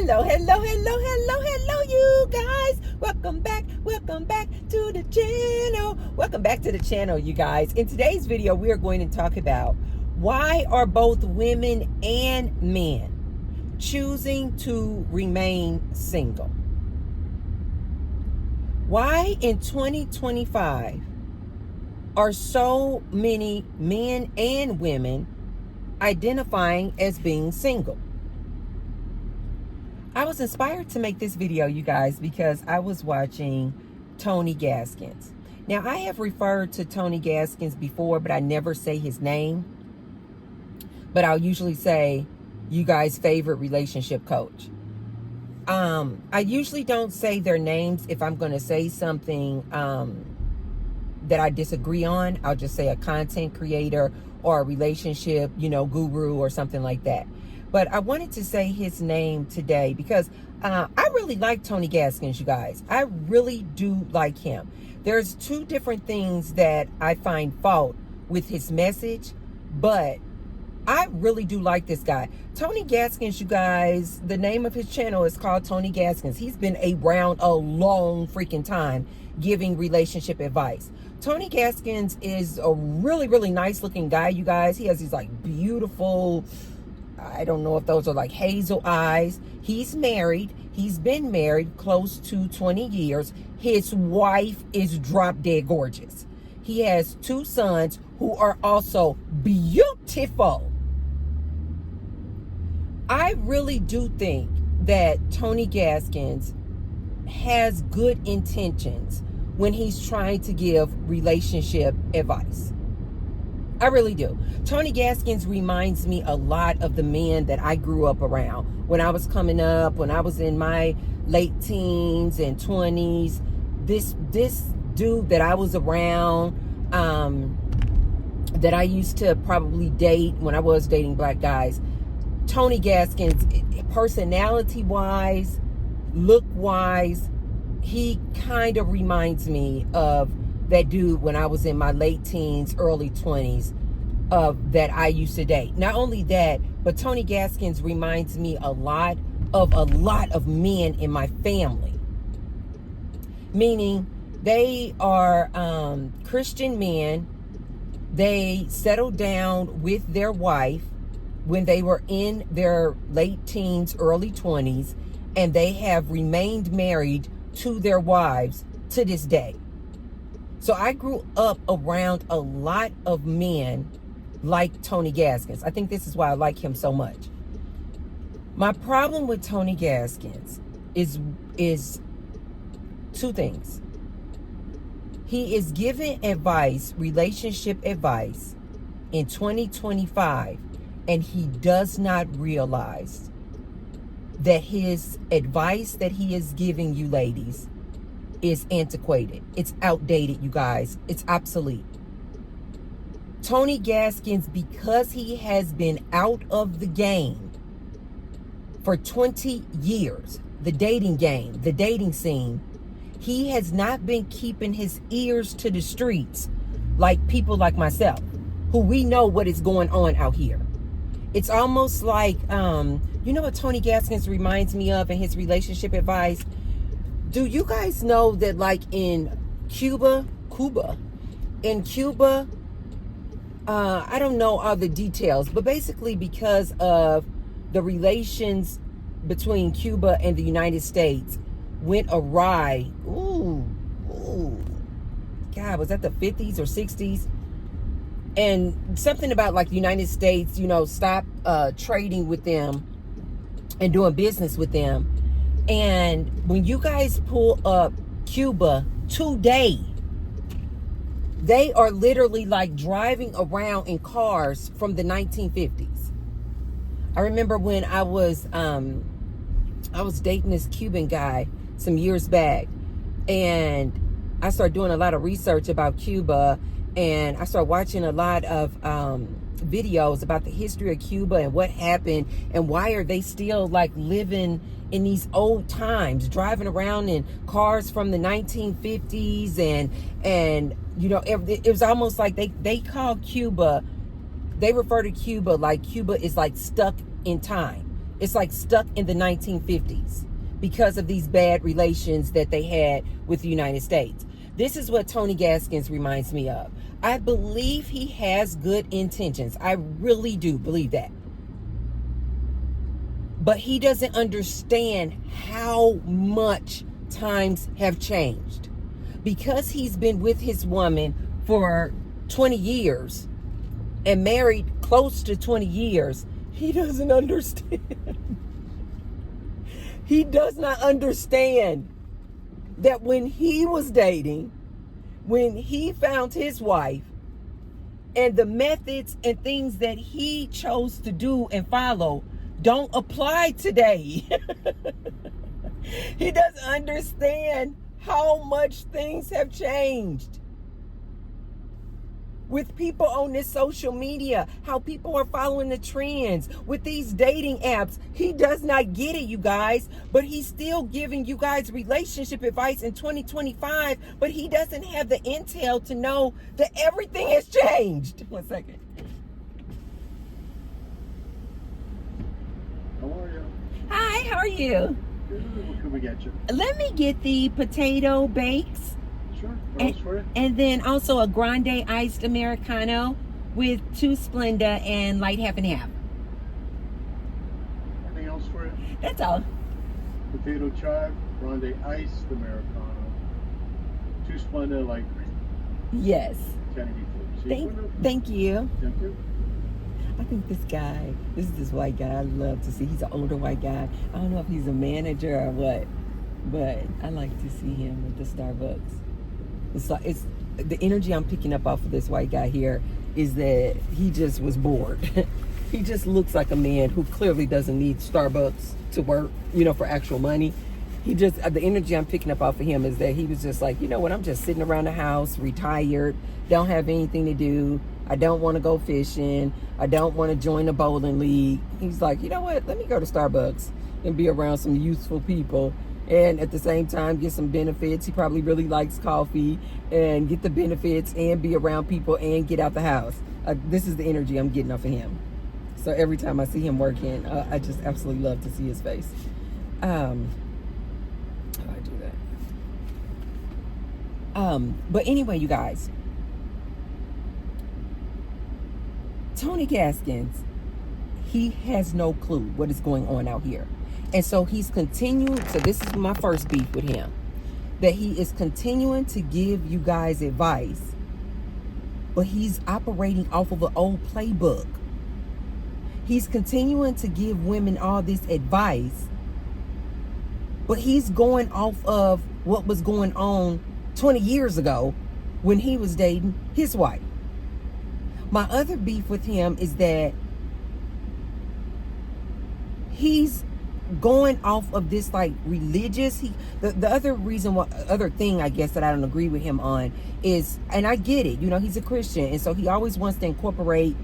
Hello, you guys. Welcome back to the channel. Welcome back to the channel, you guys. In today's video, we are going to talk about why are both women and men choosing to remain single? Why in 2025 are so many men and women identifying as being single? I was inspired to make this video, you guys, because I was watching Tony Gaskins. Now, I have referred to Tony Gaskins before, but I never say his name. But I'll usually say, you guys' favorite relationship coach. I usually don't say their names if I'm going to say something that I disagree on. I'll just say a content creator or a relationship, guru or something like that. But I wanted to say his name today because I really like Tony Gaskins, you guys. I really do like him. There's two different things that I find fault with his message, but I really do like this guy. Tony Gaskins, you guys, the name of his channel is called Tony Gaskins. He's been around a long freaking time giving relationship advice. Tony Gaskins is a really, really nice looking guy, you guys. He has these like beautiful, I don't know if those are like hazel eyes. He's married. He's been married close to 20 years. His wife is drop dead gorgeous. He has two sons who are also beautiful. I really do think that Tony Gaskins has good intentions when he's trying to give relationship advice. I really do. Tony Gaskins reminds me a lot of the men that I grew up around. When I was coming up, when I was in my late teens and 20s, this dude that I was around, that I used to probably date when I was dating black guys, Tony Gaskins, personality-wise, look-wise, he kind of reminds me of that dude when I was in my late teens, early 20s, that I used to date. Not only that, but Tony Gaskins reminds me a lot of men in my family. Meaning they are Christian men. They settled down with their wife when they were in their late teens, early 20s, and they have remained married to their wives to this day. So I grew up around a lot of men like Tony Gaskins. I think this is why I like him so much. My problem with Tony Gaskins is two things. He is giving advice, relationship advice, in 2025, and he does not realize that his advice that he is giving you ladies is antiquated. It's outdated, you guys. It's obsolete. Tony Gaskins, because he has been out of the game for 20 years, the dating game, the dating scene, he has not been keeping his ears to the streets like people like myself, who we know what is going on out here. It's almost like, you know what Tony Gaskins reminds me of in his relationship advice? Do you guys know that like in Cuba, I don't know all the details, but basically because of the relations between Cuba and the United States went awry. God, was that the 50s or 60s? And something about like the United States, stopped trading with them and doing business with them. And when you guys pull up Cuba today, they are literally like driving around in cars from the 1950s. I remember when I was dating this Cuban guy some years back, and I started doing a lot of research about Cuba, and I started watching a lot of videos about the history of Cuba and what happened and why are they still like living in these old times, driving around in cars from the 1950s, and it was almost like they call Cuba, they refer to Cuba like Cuba is like stuck in time. It's like stuck in the 1950s because of these bad relations that they had with the United States. This is what Tony Gaskins reminds me of. I believe he has good intentions. I really do believe that. But he doesn't understand how much times have changed. Because he's been with his woman for 20 years and married close to 20 years, he doesn't understand. He does not understand that when he was dating, when he found his wife, and the methods and things that he chose to do and follow don't apply today. He doesn't understand how much things have changed. With people on this social media, how people are following the trends, with these dating apps. He does not get it, you guys, but he's still giving you guys relationship advice in 2025, but he doesn't have the intel to know that everything has changed. 1 second. How are you? Hi, how are you? Good. What can we get you? Let me get the potato bakes. Sure. What else for you? And then also a grande iced Americano with 2 Splenda and light half and half. Anything else for you? That's all. Potato chive, grande iced Americano, 2 Splenda light cream, Yes. 1084. Thank you. Thank you. I think this is this white guy I love to see. He's an older white guy. I don't know if he's a manager or what, but I like to see him with the Starbucks. It's the energy I'm picking up off of this white guy here is that he just was bored. He just looks like a man who clearly doesn't need Starbucks to work, for actual money. The energy I'm picking up off of him is that he was just like, you know what, I'm just sitting around the house, retired, don't have anything to do. I don't want to go fishing. I don't want to join a bowling league. He's like, you know what, let me go to Starbucks and be around some useful people. And at the same time, get some benefits. He probably really likes coffee and get the benefits and be around people and get out the house. This is the energy I'm getting off of him. So every time I see him working, I just absolutely love to see his face. How do I do that? But anyway, you guys, Tony Gaskins, he has no clue what is going on out here. And so he's continuing, so this is my first beef with him, that he is continuing to give you guys advice, but he's operating off of an old playbook. He's continuing to give women all this advice, but he's going off of what was going on 20 years ago when he was dating his wife. My other beef with him is that he's going off of this like religious. The other thing I guess that I don't agree with him on is, and I get it, he's a Christian, and so he always wants to incorporate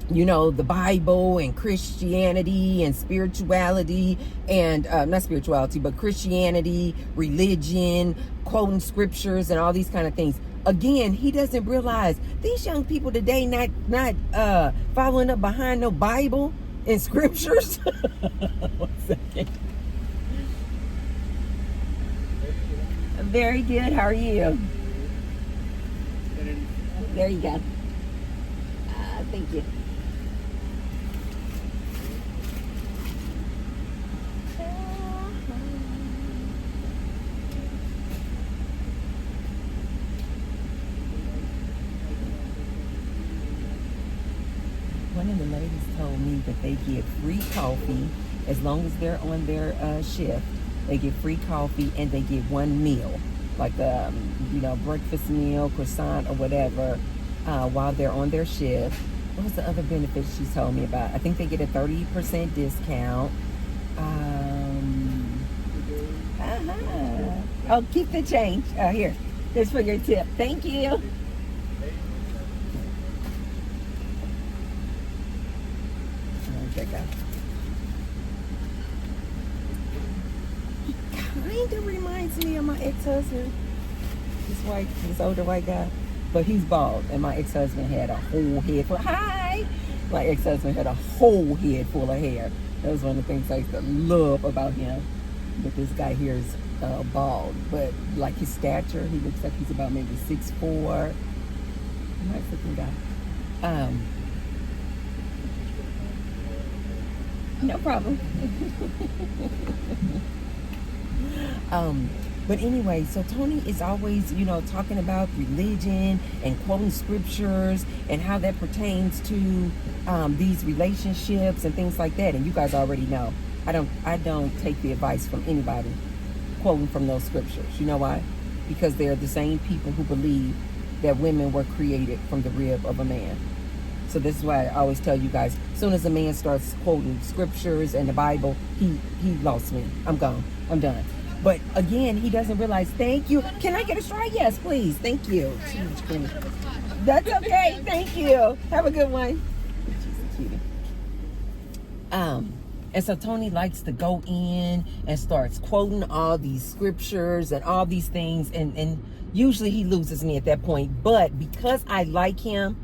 the Bible and Christianity and spirituality and not spirituality, but Christianity, religion, quoting scriptures and all these kind of things. Again, he doesn't realize these young people today not following up behind no Bible and scriptures. 1 second. Very good. How are you? There you go. Thank you. One of the ladies told me that they get free coffee as long as they're on their shift. They get free coffee and they get 1 meal, like a breakfast meal, croissant or whatever, while they're on their shift. What was the other benefit she told me about? I think they get a 30% discount. Oh, keep the change. Here. Here's for your tip. Thank you. He kind of reminds me of my ex-husband. This older white guy. But he's bald, and my ex-husband had a whole head full. Hi! My ex-husband had a whole head full of hair. That was one of the things I used to love about him. But this guy here is bald, but like his stature, he looks like he's about maybe 6'4". Nice looking guy. No problem. But anyway, so Tony is always, talking about religion and quoting scriptures and how that pertains to these relationships and things like that. And you guys already know, I don't take the advice from anybody quoting from those scriptures. You know why? Because they're the same people who believe that women were created from the rib of a man. So this is why I always tell you guys, as soon as a man starts quoting scriptures and the Bible, he lost me. I'm gone. I'm done. But again, he doesn't realize. Thank you. Can I get a straw? Yes, please. Thank you. That's okay. Thank you. Have a good one. She's a cutie. And so Tony likes to go in and starts quoting all these scriptures and all these things, and usually he loses me at that point. But because I like him,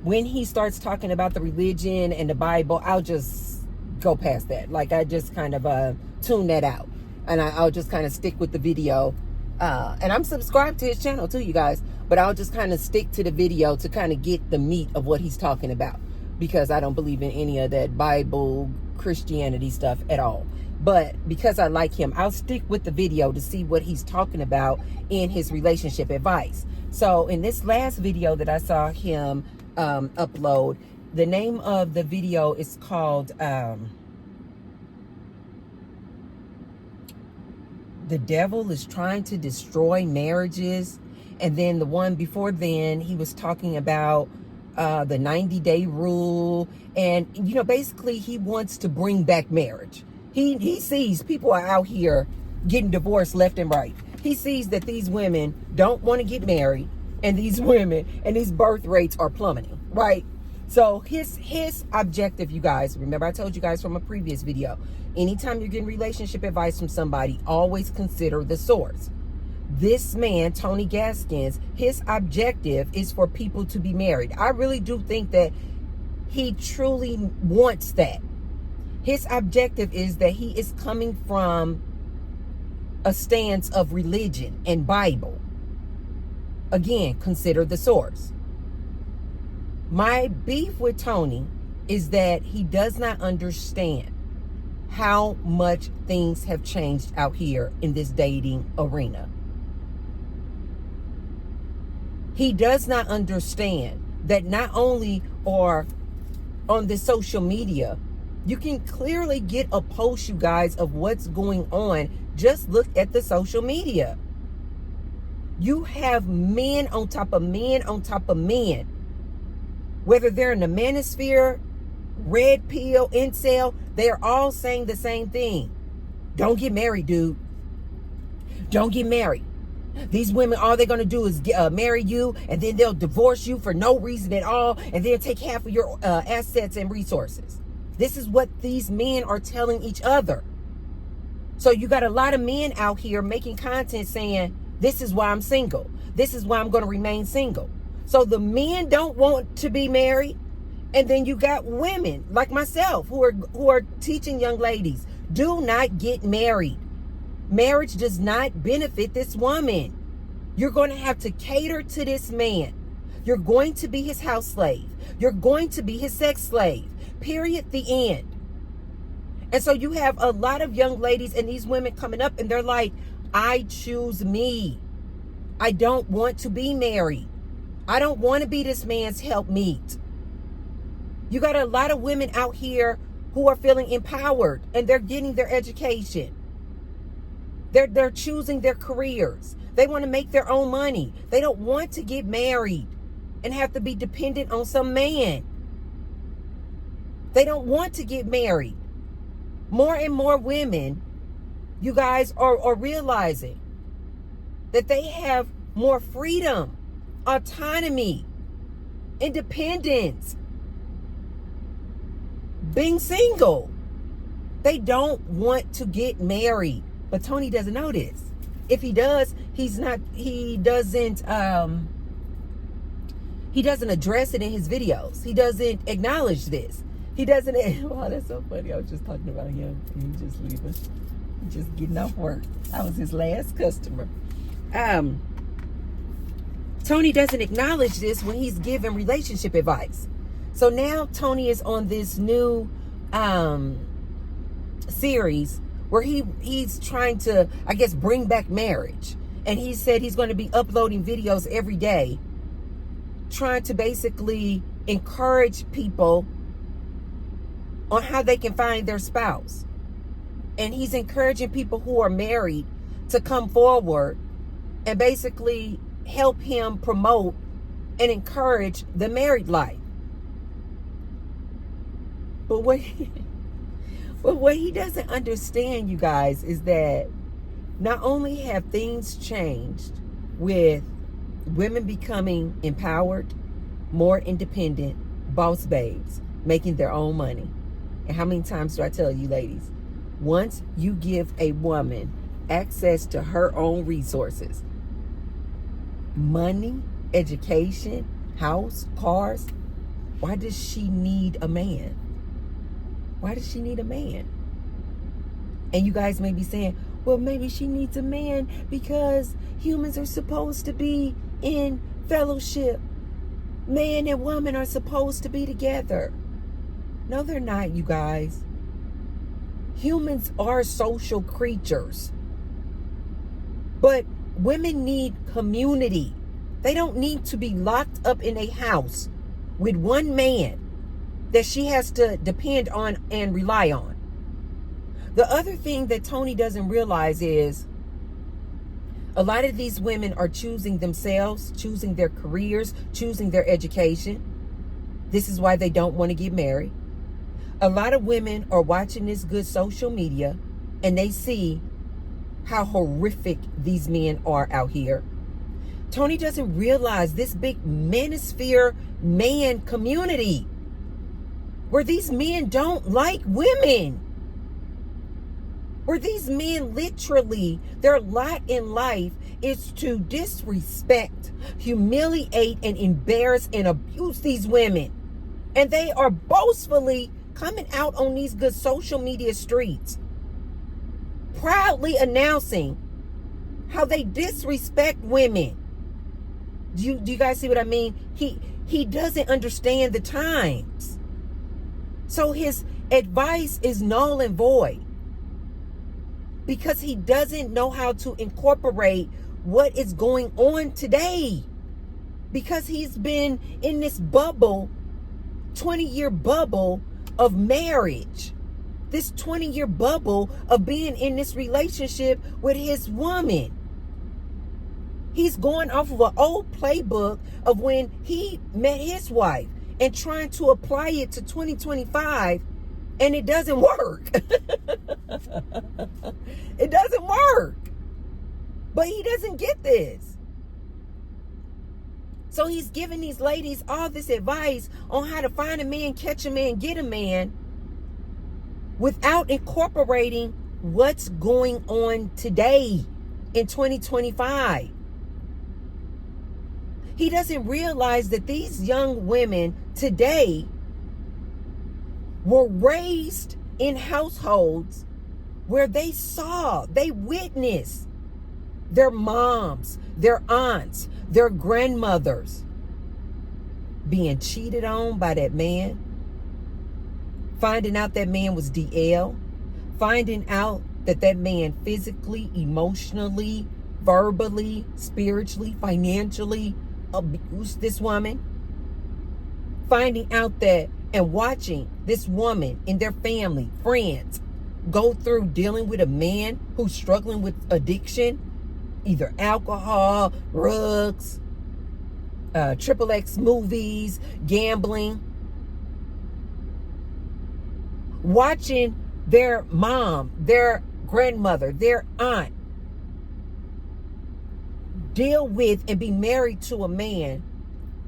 when he starts talking about the religion and the Bible, I'll just go past that. Like, I just kind of tune that out. And I'll just kind of stick with the video. And I'm subscribed to his channel too, you guys. But I'll just kind of stick to the video to kind of get the meat of what he's talking about. Because I don't believe in any of that Bible, Christianity stuff at all. But because I like him, I'll stick with the video to see what he's talking about in his relationship advice. So in this last video that I saw him upload, the name of the video is called The Devil is Trying to Destroy Marriages. And then the one before then, he was talking about the 90-day rule. And, basically he wants to bring back marriage. He sees people are out here getting divorced left and right. He sees that these women don't want to get married, and these women and these birth rates are plummeting, right? So his objective, you guys, remember I told you guys from a previous video, anytime you're getting relationship advice from somebody, always consider the source. This man, Tony Gaskins, his objective is for people to be married. I really do think that he truly wants that. His objective is that he is coming from a stance of religion and Bible. Again, consider the source. My beef with Tony is that he does not understand how much things have changed out here in this dating arena. He does not understand that not only are on the social media, you can clearly get a post, you guys, of what's going on. Just look at the social media. You have men on top of men on top of men. Whether they're in the manosphere, red pill, incel, they're all saying the same thing. Don't get married, dude. Don't get married. These women, all they're going to do is marry you, and then they'll divorce you for no reason at all, and they'll take half of your assets and resources. This is what these men are telling each other. So you got a lot of men out here making content saying, this is why I'm single. This is why I'm going to remain single. So the men don't want to be married. And then you got women like myself who are teaching young ladies, do not get married. Marriage does not benefit this woman. You're going to have to cater to this man. You're going to be his house slave. You're going to be his sex slave. Period. The end. And so you have a lot of young ladies and these women coming up and they're like, I choose me. I don't want to be married. I don't want to be this man's helpmeet. You got a lot of women out here who are feeling empowered and they're getting their education. They're choosing their careers. They want to make their own money. They don't want to get married and have to be dependent on some man. They don't want to get married. More and more women, you guys, are realizing that they have more freedom, autonomy, independence, being single. They don't want to get married. But Tony doesn't know this. If he does, he doesn't address it in his videos. He doesn't acknowledge this. He doesn't. Wow, that's so funny. I was just talking about him. And he just leaving. He just getting off work. I was his last customer. Tony doesn't acknowledge this when he's giving relationship advice. So now Tony is on this new series where he's trying to, I guess, bring back marriage. And he said he's going to be uploading videos every day, trying to basically encourage people on how they can find their spouse. And he's encouraging people who are married to come forward and basically help him promote and encourage the married life. But what he doesn't understand, you guys, is that not only have things changed with women becoming empowered, more independent, boss babes, making their own money. And how many times do I tell you, ladies, once you give a woman access to her own resources, money, education, house, cars, why does she need a man? Why does she need a man? And you guys may be saying, well, maybe she needs a man because humans are supposed to be in fellowship. Man and woman are supposed to be together. No, they're not, you guys. Humans are social creatures. But women need community. They don't need to be locked up in a house with one man that she has to depend on and rely on. The other thing that Tony doesn't realize is a lot of these women are choosing themselves, choosing their careers, choosing their education. This is why they don't want to get married. A lot of women are watching this good social media and they see how horrific these men are out here. Tony doesn't realize this big manosphere man community where these men don't like women. Where these men literally, their lot in life is to disrespect, humiliate, and embarrass and abuse these women. And they are boastfully coming out on these good social media streets, proudly announcing how they disrespect women. Do you guys see what I mean? He doesn't understand the times. So his advice is null and void because he doesn't know how to incorporate what is going on today. Because he's been in this bubble, 20-year bubble of marriage. This 20-year bubble of being in this relationship with his woman. He's going off of an old playbook of when he met his wife and trying to apply it to 2025, and it doesn't work. It doesn't work. But he doesn't get this. So he's giving these ladies all this advice on how to find a man, catch a man, get a man, without incorporating what's going on today in 2025. He doesn't realize that these young women today were raised in households where they witnessed their moms, their aunts, their grandmothers being cheated on by that man, finding out that man was DL, finding out that that man physically, emotionally, verbally, spiritually, financially abused this woman, finding out that and watching this woman and their family, friends, go through dealing with a man who's struggling with addiction, either alcohol, drugs, XXX movies, gambling. Watching their mom, their grandmother, their aunt deal with and be married to a man,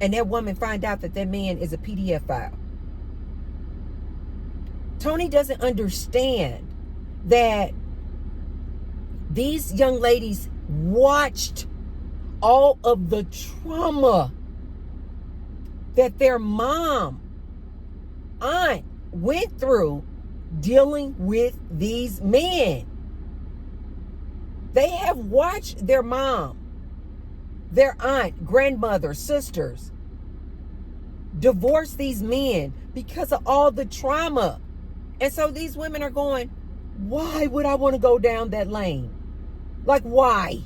and that woman find out that that man is a PDF file. Tony doesn't understand that these young ladies watched all of the trauma that their mom, aunt, went through dealing with these men. They have watched their mom, their aunt, grandmother, sisters divorce these men because of all the trauma. And so these women are going, why would I want to go down that lane? Like, why?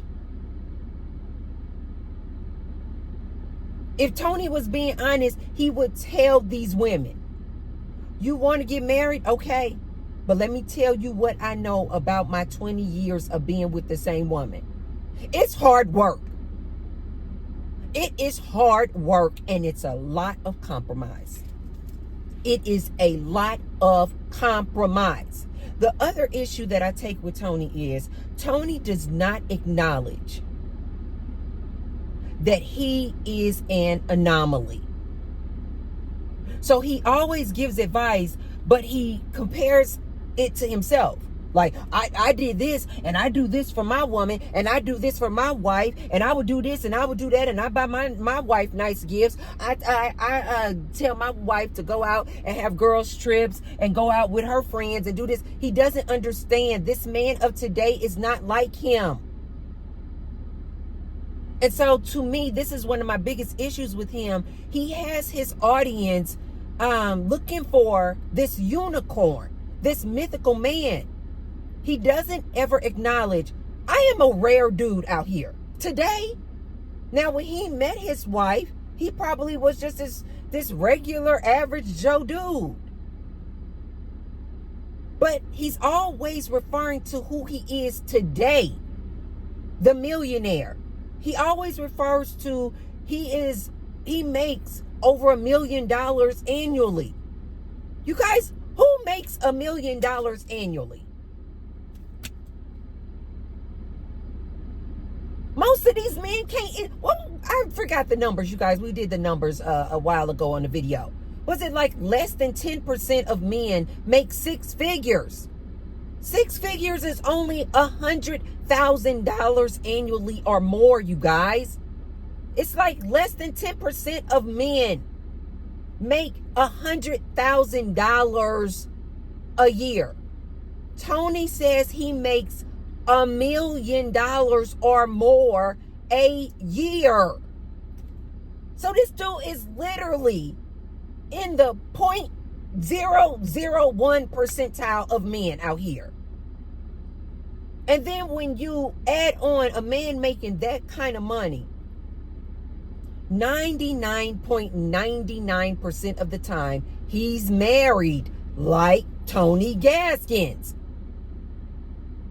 If Tony was being honest, he would tell these women, you want to get married? Okay. But let me tell you what I know about my 20 years of being with the same woman. It's hard work. It is hard work, and it's a lot of compromise. It is a lot of compromise. The other issue that I take with Tony is Tony does not acknowledge that he is an anomaly. So he always gives advice, but he compares it to himself. Like, I did this, and I do this for my woman, and I do this for my wife, and I would do this, and I would do that, and I buy my wife nice gifts. I tell my wife to go out and have girls trips and go out with her friends and do this. He doesn't understand. This man of today is not like him. And so to me, this is one of my biggest issues with him. He has his audience looking for this unicorn, this mythical man. He doesn't ever acknowledge, I am a rare dude out here today. Now, when he met his wife, he probably was just this regular average Joe dude. But he's always referring to who he is today, the millionaire. He always refers to he makes over $1 million annually. You guys, who makes $1 million annually? Most of these men can't. Well, I forgot the numbers, you guys. We did the numbers a while ago on the video. Was it like less than 10% of men make six figures? Six figures is only $100,000 annually or more, you guys. It's like less than 10% of men make $100,000 a year. Tony says he makes $1 million or more a year. So this dude is literally in the 0.001 percentile of men out here. And then when you add on a man making that kind of money, 99.99% of the time, he's married, like Tony Gaskins.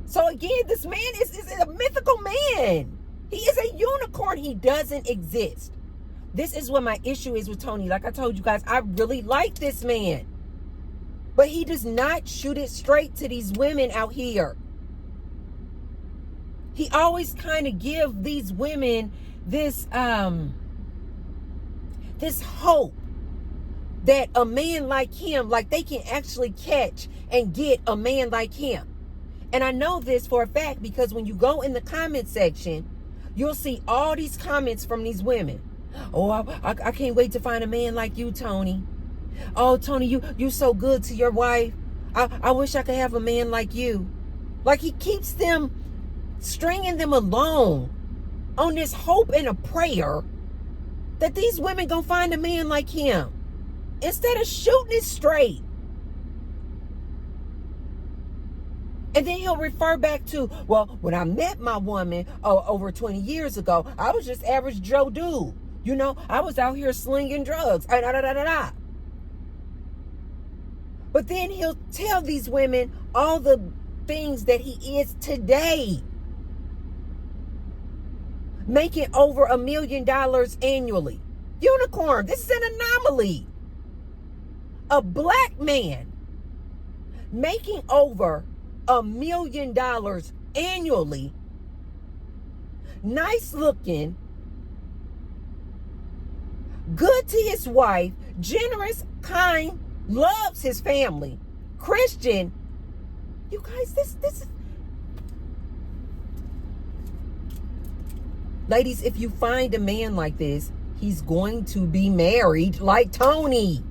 So again, this man is a mythical man. He is a unicorn. He doesn't exist. This is what my issue is with Tony. Like I told you guys, I really like this man. But he does not shoot it straight to these women out here. He always kind of give these women this this hope that a man like him, like they can actually catch and get a man like him. And I know this for a fact because when you go in the comment section, you'll see all these comments from these women. Oh, I can't wait to find a man like you, Tony. Oh, Tony, you so good to your wife. I wish I could have a man like you. Like he keeps them, stringing them along on this hope and a prayer that these women gonna find a man like him instead of shooting it straight. And then he'll refer back to, well, when I met my woman over 20 years ago, I was just average Joe dude. You know, I was out here slinging drugs. But then he'll tell these women all the things that he is today. Making over $1 million annually. Unicorn, this is an anomaly. A black man making over $1 million annually, nice looking, good to his wife, generous, kind, loves his family, Christian. You guys, this is... Ladies, if you find a man like this, he's going to be married like Tony.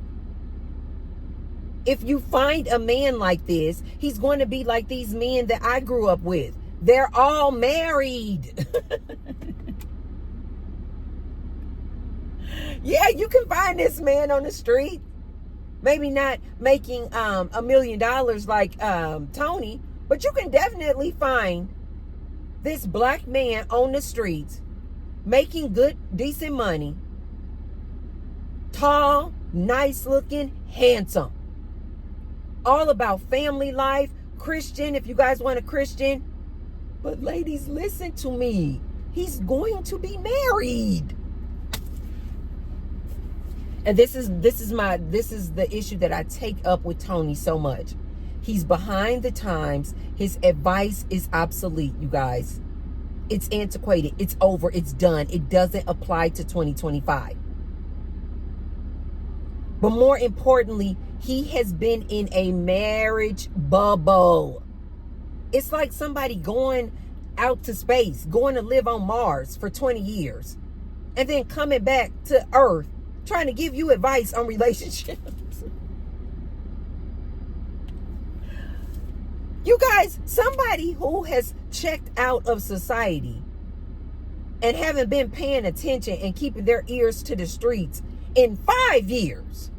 If you find a man like this, he's going to be like these men that I grew up with. They're all married. Yeah, you can find this man on the street. Maybe not making $1 million like Tony, but you can definitely find this black man on the streets making good, decent money. Tall, nice looking, handsome. All about family life, Christian, if you guys want a Christian. But ladies, listen to me. He's going to be married. And this is the issue that I take up with Tony so much. He's behind the times. His advice is obsolete, you guys. It's antiquated. It's over. It's done. It doesn't apply to 2025. But more importantly, he has been in a marriage bubble. It's like somebody going out to space, going to live on Mars for 20 years, and then coming back to Earth trying to give you advice on relationships. You guys, somebody who has checked out of society and haven't been paying attention and keeping their ears to the streets in 5 years,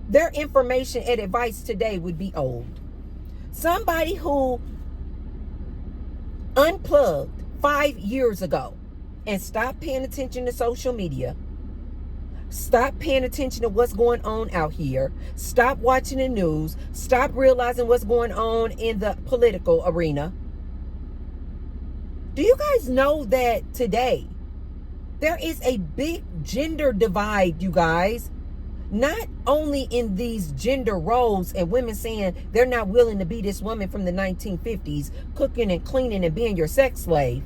their information and advice today would be old. Somebody who unplugged 5 years ago and stopped paying attention to social media, stop paying attention to what's going on out here, stop watching the news, stop realizing what's going on in the political arena. Do you guys know that today there is a big gender divide, you guys? Not only in these gender roles and women saying they're not willing to be this woman from the 1950s, cooking and cleaning and being your sex slave.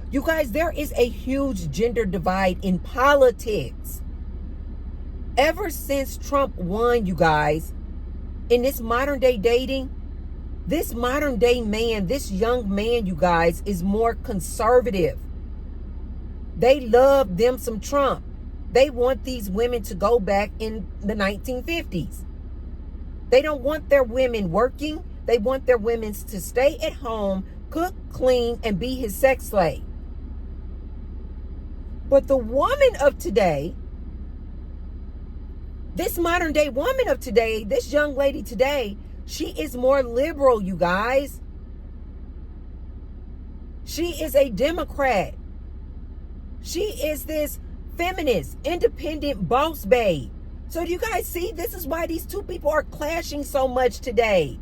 You guys, there is a huge gender divide in politics. Ever since Trump won, you guys, in this modern day dating, this modern day man, this young man, you guys, is more conservative. They love them some Trump. They want these women to go back in the 1950s. They don't want their women working. They want their women to stay at home, cook, clean, and be his sex slave. But the woman of today, this modern day woman of today, this young lady today, she is more liberal, you guys. She is a Democrat. She is this feminist, independent boss babe. So do you guys see? This is why these two people are clashing so much today.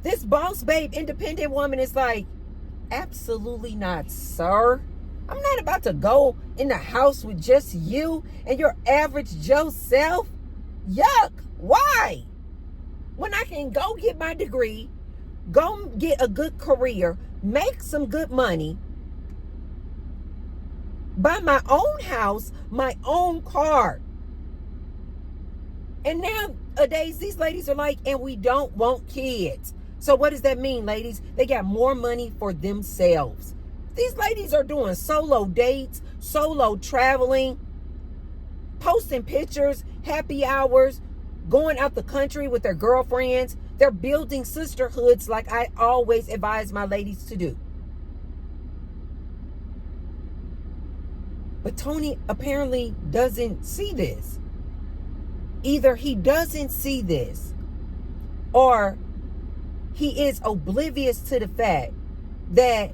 This boss babe, independent woman is like, absolutely not, sir. I'm not about to go in the house with just you and your average Joe self. Yuck. Why? When I can go get my degree, go get a good career, make some good money, buy my own house, my own car. And nowadays, these ladies are like, and we don't want kids. So what does that mean, ladies? They got more money for themselves. These ladies are doing solo dates, solo traveling, posting pictures, happy hours, going out the country with their girlfriends. They're building sisterhoods like I always advise my ladies to do. But Tony apparently doesn't see this. Either he doesn't see this, or he is oblivious to the fact that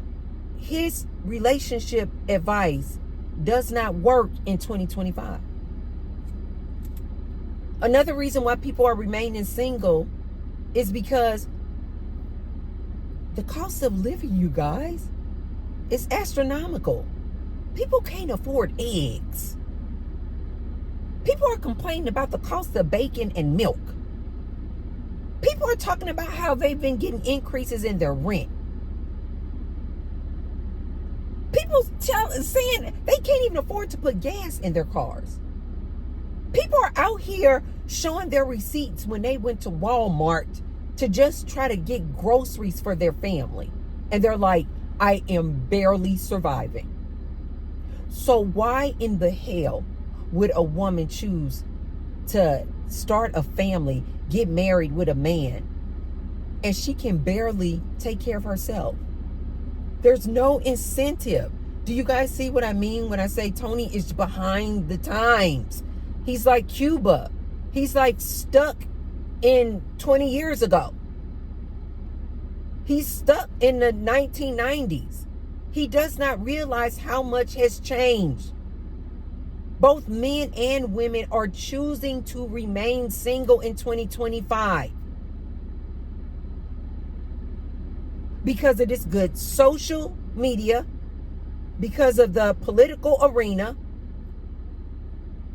his relationship advice does not work in 2025. Another reason why people are remaining single is because the cost of living, you guys, is astronomical. People can't afford eggs. People are complaining about the cost of bacon and milk. People are talking about how they've been getting increases in their rent. People saying they can't even afford to put gas in their cars. People are out here showing their receipts when they went to Walmart to just try to get groceries for their family. And they're like, I am barely surviving. So why in the hell would a woman choose to start a family, get married with a man, and she can barely take care of herself. There's no incentive. Do you guys see what I mean when I say Tony is behind the times? He's like Cuba. He's like stuck in 20 years ago. He's stuck in the 1990s. He does not realize how much has changed. Both men and women are choosing to remain single in 2025 because of this good social media, because of the political arena.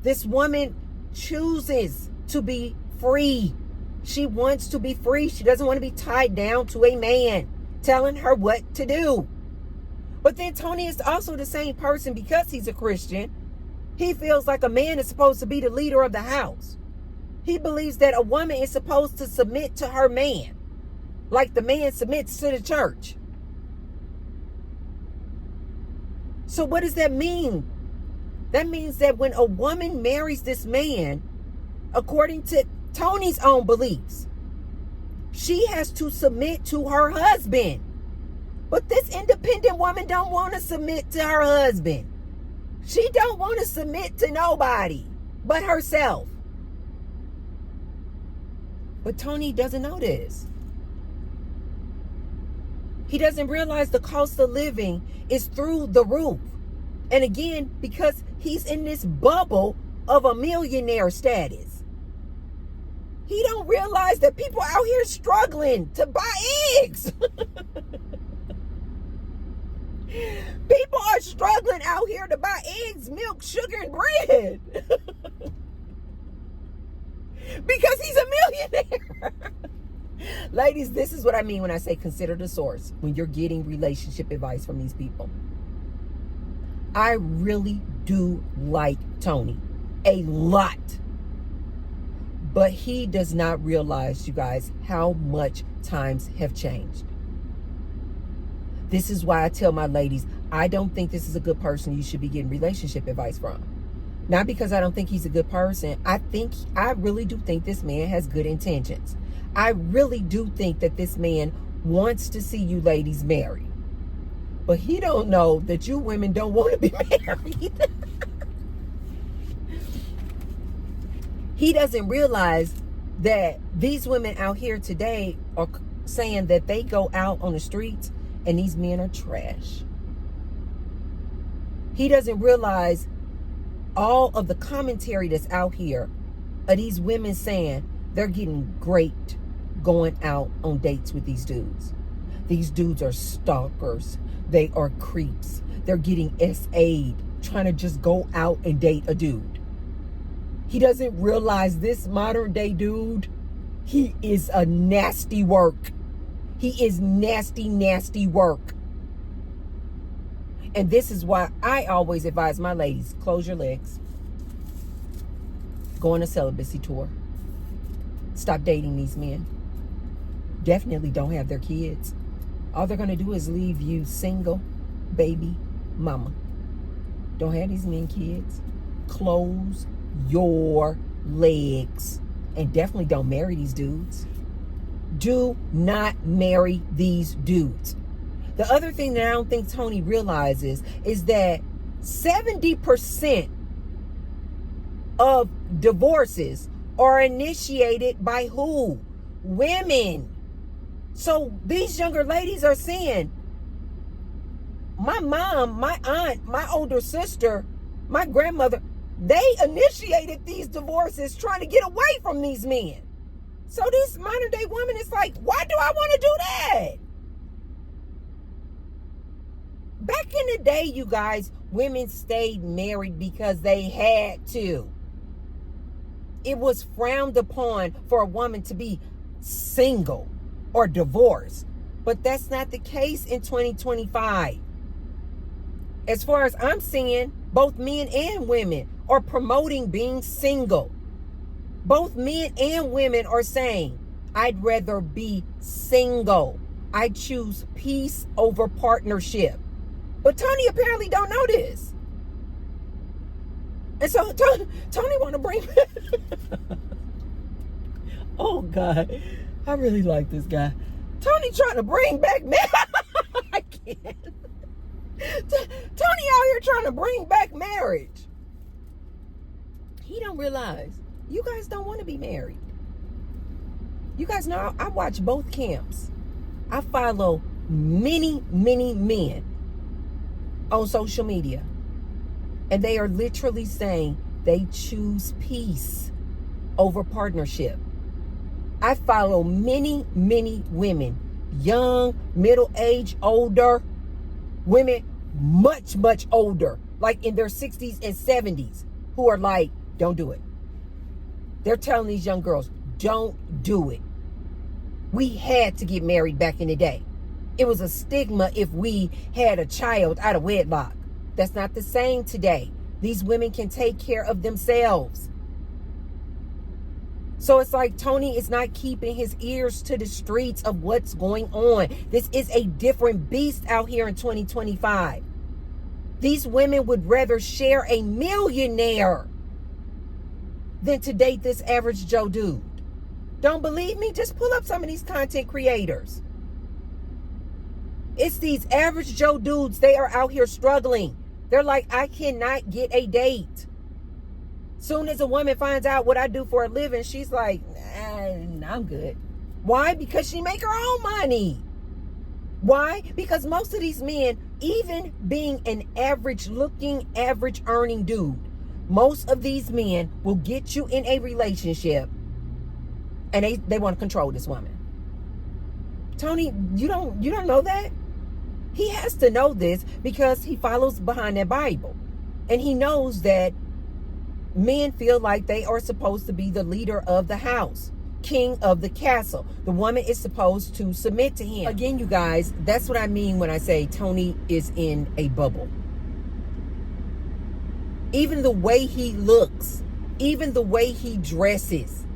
This woman chooses to be free. She wants to be free. She doesn't want to be tied down to a man telling her what to do. But then Tony is also the same person because he's a Christian. He feels like a man is supposed to be the leader of the house. He believes that a woman is supposed to submit to her man, like the man submits to the church. So what does that mean? That means that when a woman marries this man, according to Tony's own beliefs, she has to submit to her husband. But this independent woman don't want to submit to her husband. She don't want to submit to nobody but herself. But Tony doesn't know this. He doesn't realize the cost of living is through the roof. And again, because he's in this bubble of a millionaire status. He don't realize that people out here struggling to buy eggs. People are struggling out here to buy eggs, milk, sugar, and bread. Because he's a millionaire. Ladies, this is what I mean when I say consider the source when you're getting relationship advice from these people. I really do like Tony a lot. But he does not realize, you guys, how much times have changed. This is why I tell my ladies, I don't think this is a good person you should be getting relationship advice from. Not because I don't think he's a good person. I really do think this man has good intentions. I really do think that this man wants to see you ladies married. But he don't know that you women don't want to be married. He doesn't realize that these women out here today are saying that they go out on the streets and these men are trash. He doesn't realize all of the commentary that's out here of these women saying they're getting great going out on dates with these dudes. These dudes are stalkers. They are creeps. They're getting SA'd, trying to just go out and date a dude. He doesn't realize this modern day dude, he is a nasty work. He is nasty, nasty work. And this is why I always advise my ladies, close your legs. Go on a celibacy tour. Stop dating these men. Definitely don't have their kids. All they're going to do is leave you single, baby, mama. Don't have these men kids. Close your legs. And definitely don't marry these dudes. Do not marry these dudes. The other thing that I don't think Tony realizes is that 70% of divorces are initiated by who? Women. So these younger ladies are saying, my mom, my aunt, my older sister, my grandmother, they initiated these divorces trying to get away from these men. So this modern day woman is like, why do I want to do that? Back in the day, you guys, women stayed married because they had to. It was frowned upon for a woman to be single or divorced. But that's not the case in 2025. As far as I'm seeing, both men and women are promoting being single. Both men and women are saying, I'd rather be single. I choose peace over partnership. But Tony apparently don't know this. And so Tony want to bring Oh, God. I really like this guy. Tony trying to bring back I can't. Tony out here trying to bring back marriage. He don't realize you guys don't want to be married. You guys know I watch both camps. I follow many, many men on social media. And they are literally saying they choose peace over partnership. I follow many, many women, young, middle-aged, older, women much, much older, like in their 60s and 70s, who are like, don't do it. They're telling these young girls, don't do it. We had to get married back in the day. It was a stigma if we had a child out of wedlock. That's not the same today. These women can take care of themselves. So it's like Tony is not keeping his ears to the streets of what's going on. This is a different beast out here in 2025. These women would rather share a millionaire than to date this average Joe dude. Don't believe me? Just pull up some of these content creators. It's these average Joe dudes. They are out here struggling. They're like, I cannot get a date. Soon as a woman finds out what I do for a living, she's like, I'm good. Why? Because she make her own money. Why? Because most of these men, even being an average looking, average earning dude, most of these men will get you in a relationship and they want to control this woman. Tony, you don't know that? He has to know this because he follows behind that Bible. And he knows that men feel like they are supposed to be the leader of the house, king of the castle. The woman is supposed to submit to him. Again, you guys, that's what I mean when I say Tony is in a bubble. Even the way he looks, even the way he dresses.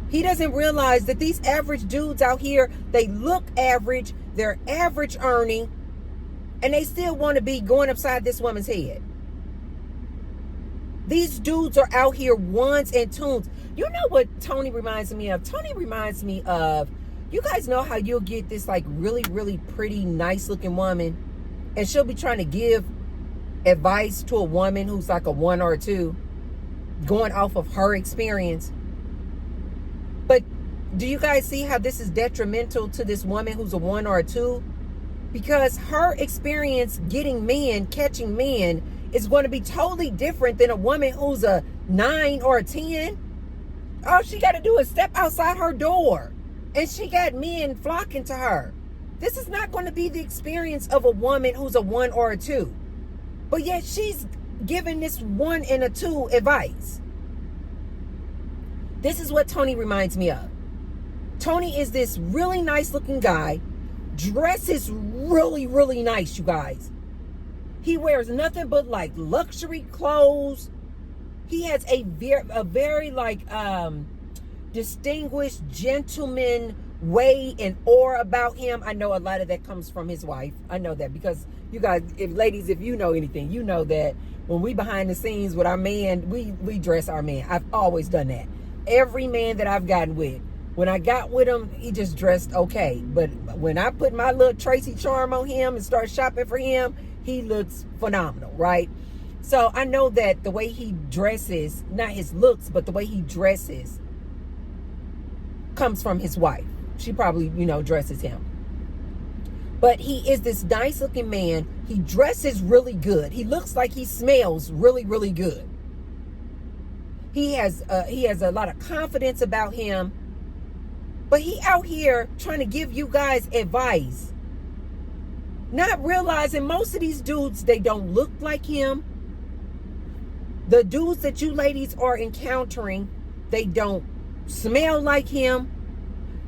He doesn't realize that these average dudes out here, they look average, they're average earning, and they still want to be going upside this woman's head. These dudes are out here ones and twos. You know what Tony reminds me of? Tony reminds me of, you guys know how you'll get this like really, really pretty, nice looking woman, and she'll be trying to give advice to a woman who's like a 1 or a 2, going off of her experience. But do you guys see how this is detrimental to this woman who's a 1 or a 2? Because her experience getting men, catching men, is going to be totally different than a woman who's a 9 or a 10. All she got to do is step outside her door, and she got men flocking to her. This is not going to be the experience of a woman who's a 1 or a 2. But yet she's giving this 1 and a 2 advice. This is what Tony reminds me of. Tony is this really nice looking guy, dresses really, really nice, you guys. He wears nothing but like luxury clothes. He has a very like distinguished gentleman way and aura about him. I know a lot of that comes from his wife. I know that because you guys, ladies, if you know anything, you know that when we behind the scenes with our man, we dress our man. I've always done that. Every man that I've gotten with, when I got with him, he just dressed okay. But when I put my little Tracy charm on him and start shopping for him, he looks phenomenal, right? So I know that the way he dresses, not his looks, but the way he dresses comes from his wife. She probably, dresses him. But he is this nice looking man. He dresses really good. He looks like he smells really, really good. He has a lot of confidence about him. But he out here trying to give you guys advice. Not realizing most of these dudes, they don't look like him. The dudes that you ladies are encountering, they don't smell like him.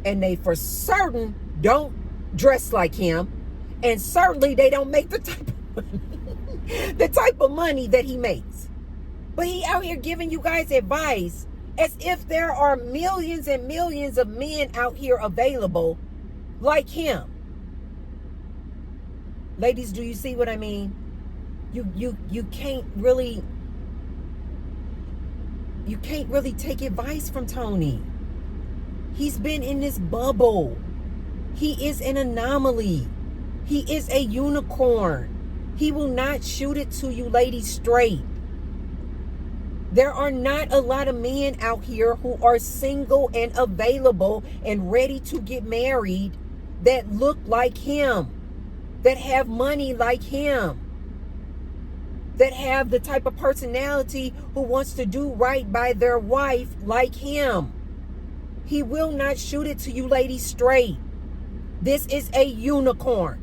And they for certain don't dress like him. And certainly they don't make the type of money that he makes. But he out here giving you guys advice as if there are millions and millions of men out here available like him. Ladies, do you see what I mean? You can't really you can't really take advice from Tony. He's been in this bubble. He is an anomaly. He is a unicorn. He will not shoot it to you ladies straight. There are not a lot of men out here who are single and available and ready to get married that look like him, that have money like him, that have the type of personality who wants to do right by their wife like him. He will not shoot it to you ladies straight. This is a unicorn.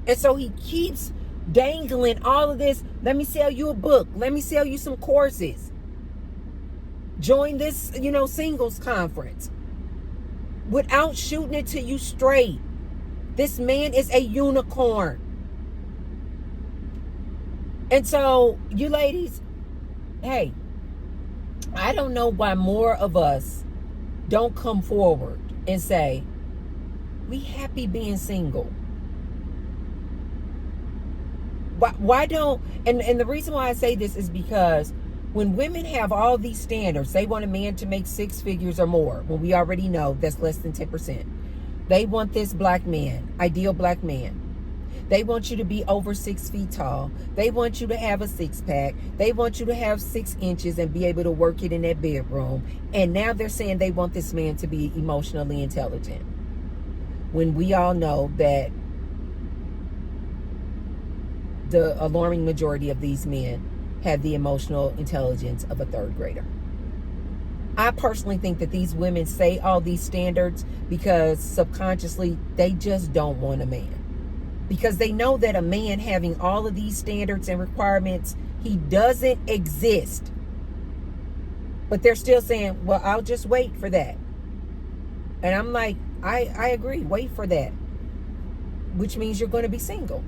And so he keeps dangling all of this. Let me sell you a book. Let me sell you some courses. Join this, singles conference. Without shooting it to you straight. This man is a unicorn. And so, you ladies, hey, I don't know why more of us don't come forward and say, we happy being single. Why don't, and the reason why I say this is because when women have all these standards, they want a man to make 6 figures or more, when we already know that's less than 10%. They want this black man, ideal black man. They want you to be over 6 feet tall. They want you to have a 6-pack. They want you to have 6 inches and be able to work it in that bedroom. And now they're saying they want this man to be emotionally intelligent. When we all know that the alarming majority of these men have the emotional intelligence of a 3rd grader. I personally think that these women say all these standards because subconsciously they just don't want a man. Because they know that a man having all of these standards and requirements, he doesn't exist. But they're still saying, well, I'll just wait for that. And I'm like, I agree, wait for that. Which means you're going to be single.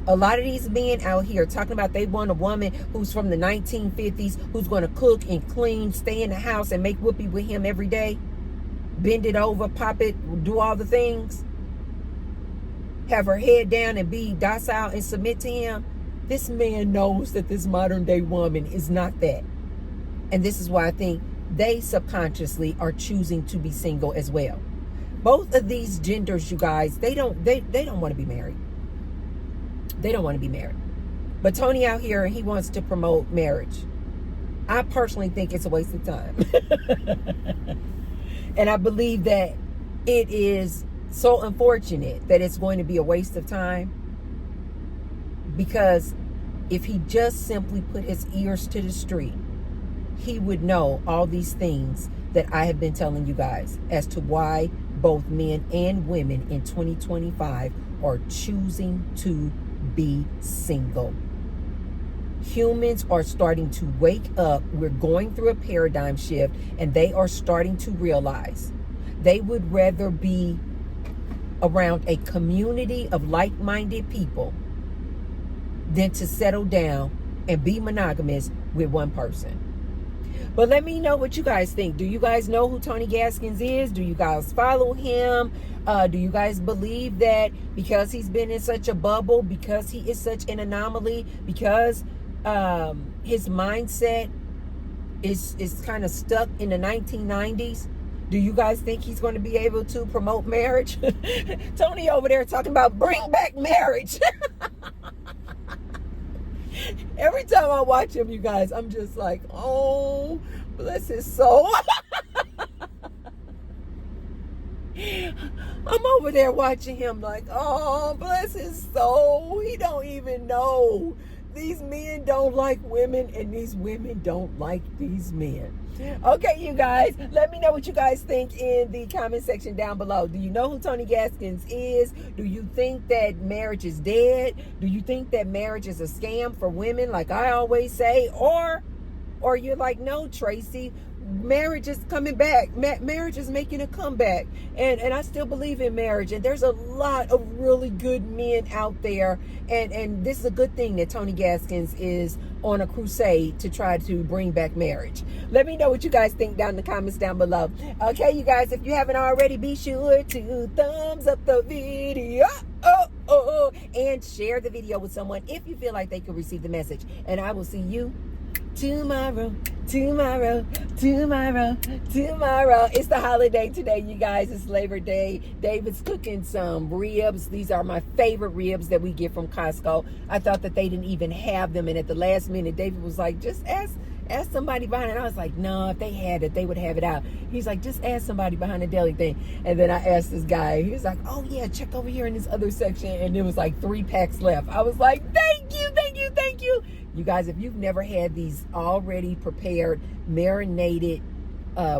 A lot of these men out here talking about they want a woman who's from the 1950s, who's going to cook and clean, stay in the house and make whoopee with him every day. Bend it over, pop it, do all the things. Have her head down and be docile and submit to him. This man knows that this modern day woman is not that. And this is why I think they subconsciously are choosing to be single as well. Both of these genders, you guys, they don't want to be married. They don't want to be married. But Tony out here, he wants to promote marriage. I personally think it's a waste of time. And I believe that it is so unfortunate that it's going to be a waste of time, because if he just simply put his ears to the street, he would know all these things that I have been telling you guys as to why both men and women in 2025 are choosing to be single. Humans are starting to wake up. We're going through a paradigm shift, and they are starting to realize they would rather be around a community of like-minded people than to settle down and be monogamous with one person. But let me know what you guys think. Do you guys know who Tony Gaskins is? Do you guys follow him? Do you guys believe that because he's been in such a bubble, because he is such an anomaly, because his mindset is kind of stuck in the 1990s, do you guys think he's going to be able to promote marriage? Tony over there talking about bring back marriage. Every time I watch him, you guys, I'm just like, oh, bless his soul. I'm over there watching him like, oh, bless his soul. He don't even know. These men don't like women, and these women don't like these men. Okay, you guys, let me know what you guys think in the comment section down below. Do you know who Tony Gaskins is? Do you think that marriage is dead? Do you think that marriage is a scam for women, like I always say? Or you're like, no, Tracy, marriage is coming back. Marriage is making a comeback. And I still believe in marriage. And there's a lot of really good men out there. And this is a good thing that Tony Gaskins is on a crusade to try to bring back marriage. Let me know what you guys think down in the comments down below. Okay, you guys, if you haven't already, be sure to thumbs up the video. And share the video with someone if you feel like they could receive the message. And I will see you tomorrow, tomorrow, tomorrow, tomorrow. It's the holiday today, you guys. It's Labor Day. David's cooking some ribs. These are my favorite ribs that we get from Costco. I thought that they didn't even have them, and at the last minute, David was like, just ask somebody behind it. I was like, no, if they had it, they would have it out. He's like, just ask somebody behind the deli thing. And then I asked this guy, he was like, oh yeah, check over here in this other section. And there was like 3 packs left. I was like, thank you, thank you, thank you. You guys, if you've never had these already prepared, marinated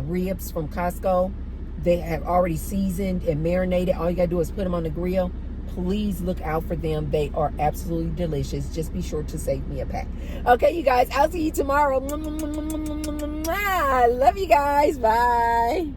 ribs from Costco, they have already seasoned and marinated. All you gotta do is put them on the grill. Please look out for them. They are absolutely delicious. Just be sure to save me a pack. Okay, you guys, I'll see you tomorrow. Love you guys. Bye.